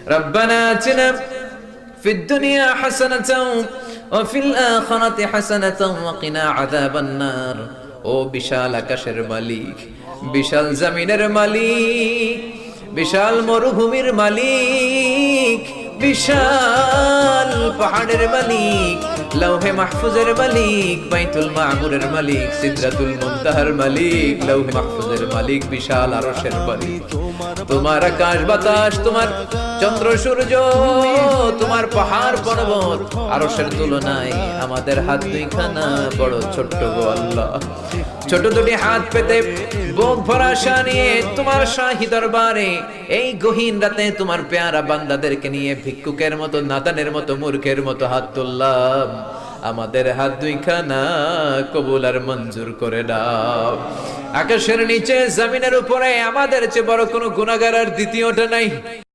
রব্বানা আতিনা ফিদ দুনিয়া হাসানাতাও ওয়া ফিল আখিরাতি হাসানাতাও ওয়া কিনা আযাবান নার। ও বিশাল আকাশের মালিক, বিশাল জমিনের মালিক, বিশাল মরুভূমির মালিক, বিশাল পাহাড়ের মালিক, লৌহে মাহফুজের মালিক, বাইতুল মামুরের মালিক, সিদরাতুল মুনতাহার মালিক, লৌহে মাহফুজের মালিক, বিশাল আরশের মালিক। তোমার আকাশ বাতাস, তোমার চন্দ্র সূর্য, তোমার পাহাড় পর্বত আরশের তুলনায় আমাদের হাত দুইখানা বড় ছোট্ট গো আল্লাহ। ছোট দুটি হাত পেতে বুক ভরা আশা নিয়ে তোমার শাহী দরবারে এই গহীন রাতে তোমার পেয়ারা বান্দাদেরকে নিয়ে ভিক্ষুকের মতো, নাদানের মতো, মূর্খের মতো হাত তুললাম। আমাদের হাত দুইখানা কবুল আর মঞ্জুর করে দাও। আকাশের নিচে জমিনের উপরে আমাদের চেয়ে বড় কোনো গুনাহগার আর দ্বিতীয়টা নাই।